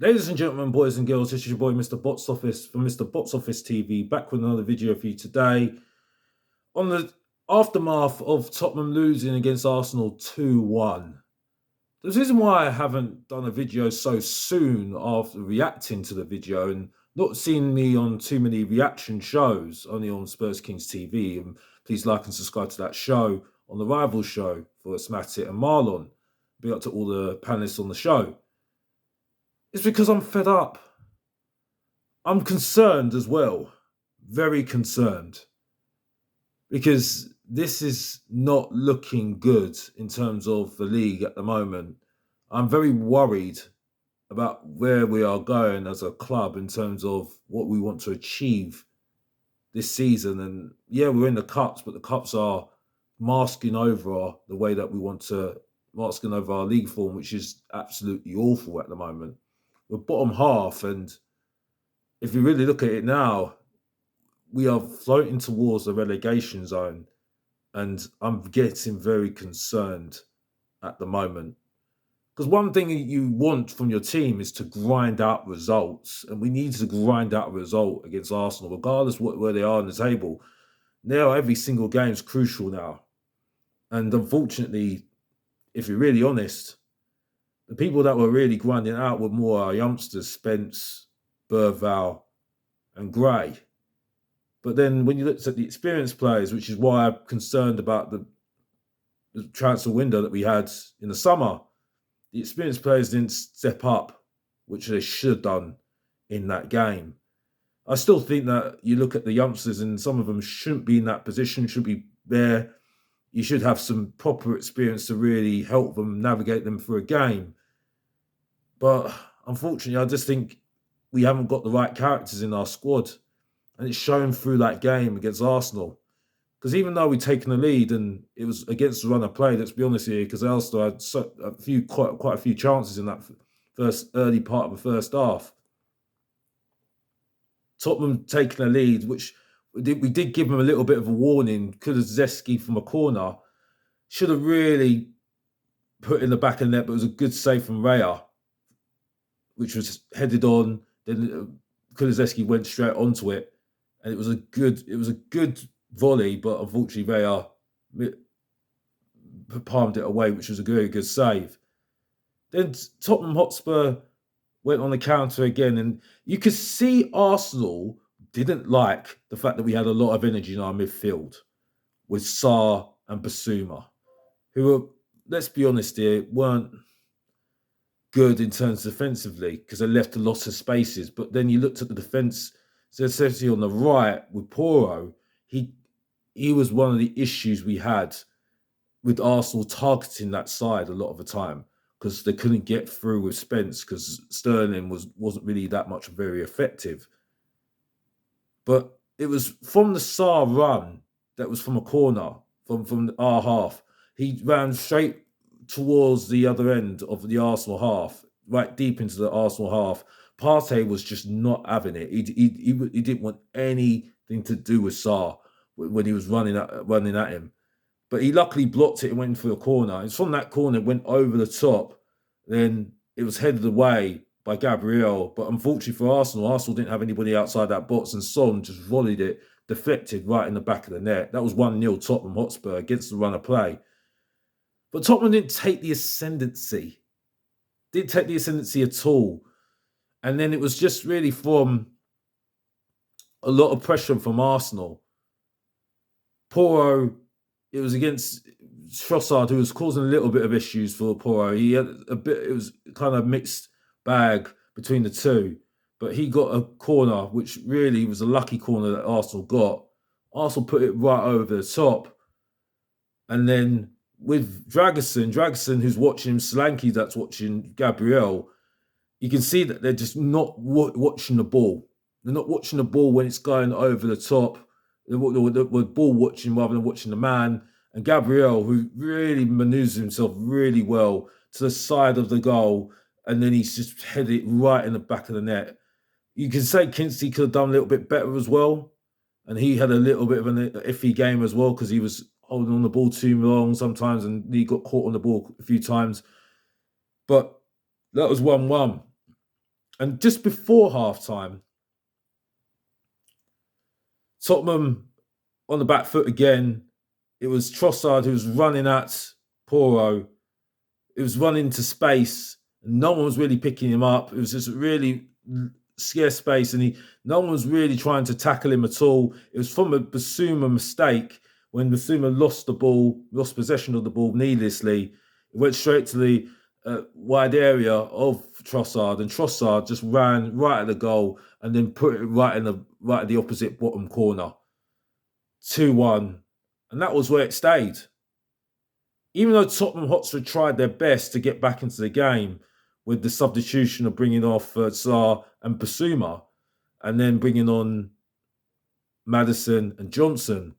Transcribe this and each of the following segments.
Ladies and gentlemen, boys and girls, this is your boy Mr. Box Office from Mr. Box Office TV, back with another video for you today on the aftermath of Tottenham losing against Arsenal 2-1. The reason why I haven't done a video so soon after reacting to the video and not seen me on too many reaction shows, only on Spurs Kings TV, and please like and subscribe to that show on the rival show for Smatit and Marlon. Be up to all the panelists on the show. It's because I'm fed up. I'm concerned as well, very concerned, because this is not looking good in terms of the league at the moment. I'm very worried about where we are going as a club in terms of what we want to achieve this season. And yeah, we're in the cups, but the cups are masking over the way that we want to, masking over our league form, which is absolutely awful at the moment. We're bottom half, and if you really look at it now, we are floating towards the relegation zone, and I'm getting very concerned at the moment. Because one thing you want from your team is to grind out results, and we need to grind out a result against Arsenal, regardless of where they are on the table. Now, every single game is crucial now. And unfortunately, if you're really honest, the people that were really grinding out were more our youngsters, Spence, Burval, and Gray. But then when you looked at the experienced players, which is why I'm concerned about the transfer window that we had in the summer, the experienced players didn't step up, which they should have done in that game. I still think that you look at the youngsters and some of them shouldn't be in that position, should be there. You should have some proper experience to really help them navigate them through a game. But unfortunately, I just think we haven't got the right characters in our squad. And it's shown through that game against Arsenal. Because even though we'd taken the lead and it was against the run of play, let's be honest here, because Arsenal had quite a few chances in that first early part of the first half. Tottenham taking the lead, which we did give them a little bit of a warning. Kulusevski from a corner should have really put in the back of the net, but it was a good save from Raya, which was headed on. Then Kulusevski went straight onto it, and it was a good volley, but unfortunately Raya palmed it away, which was a very good save. Then Tottenham Hotspur went on the counter again, and you could see Arsenal didn't like the fact that we had a lot of energy in our midfield with Sarr and Basuma, who were, let's be honest here, weren't good in terms defensively because they left a lot of spaces. But then you looked at the defence, so especially on the right with Poro, he was one of the issues we had with Arsenal targeting that side a lot of the time because they couldn't get through with Spence because Sterling wasn't really that much very effective. But it was from the Sarr run that was from a corner, from our half. He ran straight towards the other end of the Arsenal half, right deep into the Arsenal half. Partey was just not having it. He didn't want anything to do with Sarr when he was running at him. But he luckily blocked it and went for a corner. It's from that corner, it went over the top. Then it was headed away by Gabriel. But unfortunately for Arsenal didn't have anybody outside that box, and Son just volleyed it, deflected right in the back of the net. That was 1-0 Tottenham Hotspur against the run of play. But Tottenham didn't take the ascendancy. Didn't take the ascendancy at all. And then it was just really from a lot of pressure from Arsenal. Poro, it was against Trossard, who was causing a little bit of issues for Poro. He had it was kind of mixed bag between the two. But he got a corner, which really was a lucky corner that Arsenal got. Arsenal put it right over the top. And then with Dragusin, who's watching him, Solanke that's watching Gabriel, you can see that they're just not watching the ball. They're not watching the ball when it's going over the top. They're ball watching rather than watching the man. And Gabriel, who really maneuvers himself really well to the side of the goal, and then he's just headed it right in the back of the net. You can say Kingsley could have done a little bit better as well. And he had a little bit of an iffy game as well because he was holding on the ball too long sometimes and he got caught on the ball a few times. But that was 1-1. And just before halftime, Tottenham on the back foot again. It was Trossard who was running at Poro. It was running to space. No one was really picking him up. It was just really scarce space, and no one was really trying to tackle him at all. It was from a Basuma mistake when Basuma lost possession of the ball needlessly. It went straight to the wide area of Trossard, and Trossard just ran right at the goal and then put it right at the opposite bottom corner. 2-1, and that was where it stayed. Even though Tottenham Hotspur tried their best to get back into the game with the substitution of bringing off Sarr and Basuma and then bringing on Maddison and Johnson,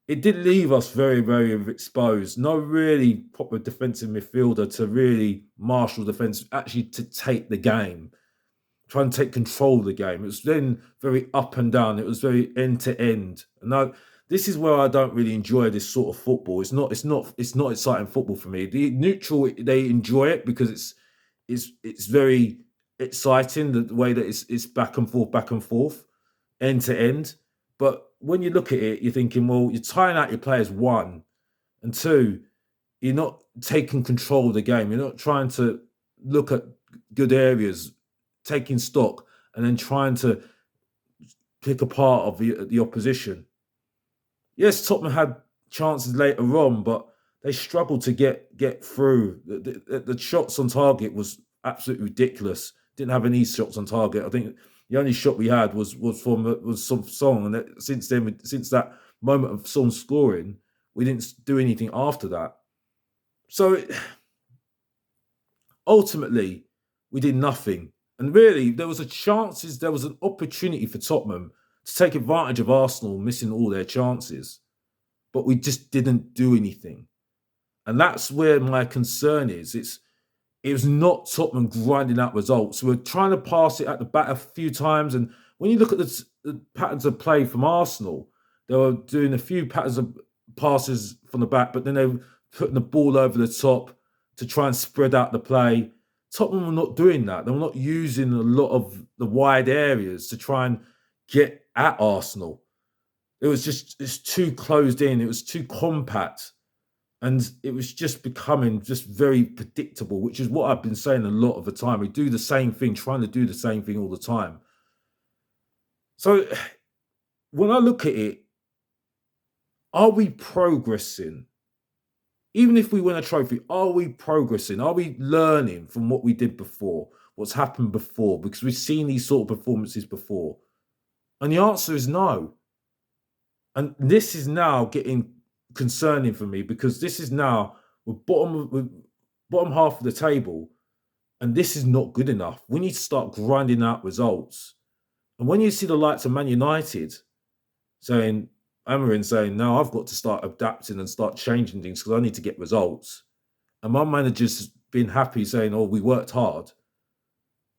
it did leave us very, very exposed. No really proper defensive midfielder to really marshal defence, actually to take the game, try and take control of the game. It was then very up and down. It was very end to end. And this is where I don't really enjoy this sort of football. It's not exciting football for me. The neutral, they enjoy it because it's very exciting, the way that it's back and forth, end to end. But when you look at it, you're thinking, well, you're tiring out your players, one, and two, you're not taking control of the game. You're not trying to look at good areas, taking stock, and then trying to pick apart of the opposition. Yes, Tottenham had chances later on, but they struggled to get through. The shots on target was absolutely ridiculous. Didn't have any shots on target. I think the only shot we had was some Song, and since that moment of Song scoring, we didn't do anything after that. So ultimately, we did nothing. And really, there was an opportunity for Tottenham to take advantage of Arsenal missing all their chances. But we just didn't do anything. And that's where my concern is. It was not Tottenham grinding out results. We were trying to pass it at the back a few times. And when you look at the patterns of play from Arsenal, they were doing a few patterns of passes from the back, but then they were putting the ball over the top to try and spread out the play. Tottenham were not doing that. They were not using a lot of the wide areas to try and get at Arsenal. It's too closed in. It was too compact. And it was just becoming just very predictable, which is what I've been saying a lot of the time. We do the same thing, trying to do the same thing all the time. So when I look at it, are we progressing? Even if we win a trophy, are we progressing? Are we learning from what we did before, what's happened before? Because we've seen these sort of performances before. And the answer is no. And this is now getting concerning for me, because this is now we're bottom half of the table, and this is not good enough. We need to start grinding out results. And when you see the likes of Man United saying, no, I've got to start adapting and start changing things because I need to get results. And my manager's been happy saying, oh, we worked hard.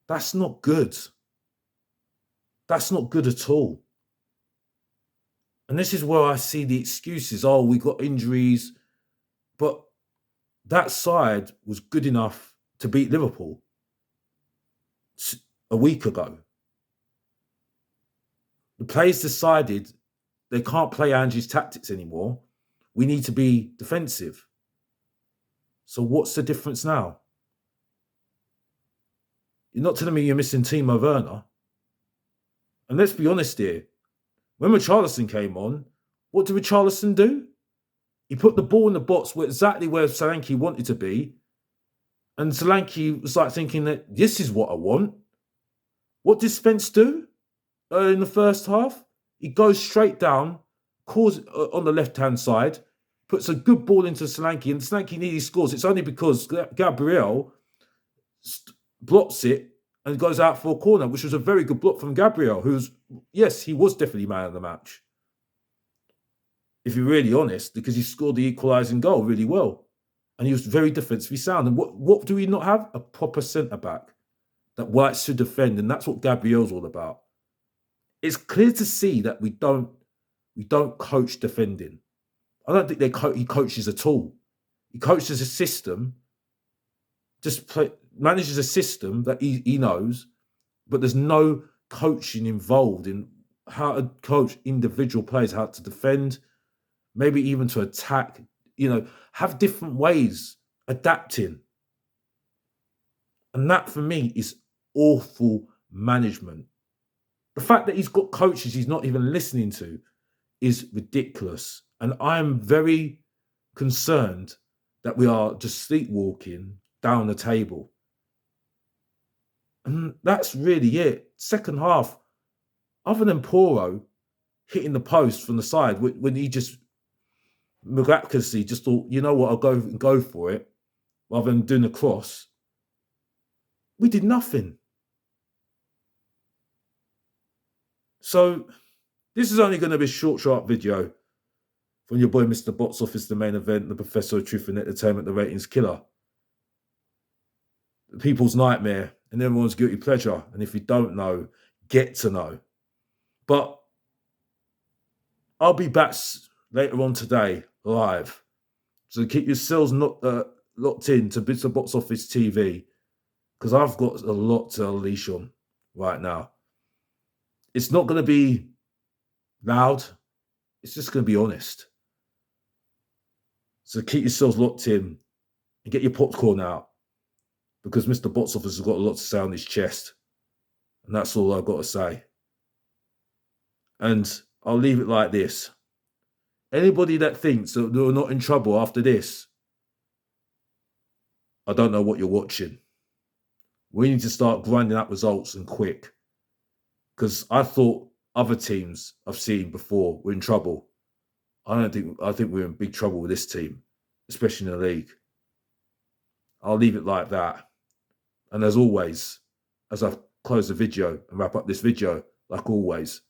That's not good. That's not good at all. And this is where I see the excuses. Oh, we got injuries. But that side was good enough to beat Liverpool a week ago. The players decided they can't play Angie's tactics anymore. We need to be defensive. So what's the difference now? You're not telling me you're missing Timo Werner. And let's be honest here. When Richarlison came on, what did Richarlison do? He put the ball in the box exactly where Solanke wanted to be. And Solanke was like thinking that this is what I want. What did Spence do in the first half? He goes straight down, calls on the left-hand side, puts a good ball into Solanke, and Solanke nearly scores. It's only because Gabriel blocks it and goes out for a corner, which was a very good block from Gabriel, he was definitely man of the match. If you're really honest, because he scored the equalising goal really well. And he was very defensively sound. And what do we not have? A proper centre-back that White should defend, and that's what Gabriel's all about. It's clear to see that we don't coach defending. I don't think he coaches at all. He coaches a system, manages a system that he knows, but there's no coaching involved in how to coach individual players, how to defend, maybe even to attack, have different ways, adapting. And that for me is awful management. The fact that he's got coaches he's not even listening to is ridiculous. And I'm very concerned that we are just sleepwalking down the table. And that's really it. Second half, other than Poro hitting the post from the side, when he just miraculously just thought, you know what, I'll go for it, rather than doing a cross, we did nothing. So this is only going to be a short, sharp video from your boy, Mr. Box Office, the main event, the Professor of Truth and Entertainment, the ratings killer. The people's nightmare and everyone's guilty pleasure. And if you don't know, get to know. But I'll be back later on today, live. So keep yourselves locked in to Mr. Box Office TV, because I've got a lot to unleash on right now. It's not going to be loud. It's just going to be honest. So keep yourselves locked in and get your popcorn out, because Mr. Box Office has got a lot to say on his chest. And that's all I've got to say. And I'll leave it like this. Anybody that thinks that they're not in trouble after this, I don't know what you're watching. We need to start grinding out results and quick. Because I thought other teams I've seen before were in trouble. I think we're in big trouble with this team, especially in the league. I'll leave it like that. And as always, as I close the video and wrap up this video, like always,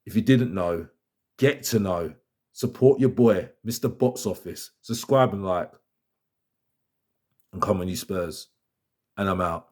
if you didn't know, get to know. Support your boy, Mr. Box Office. Subscribe and like. And come on, you Spurs. And I'm out.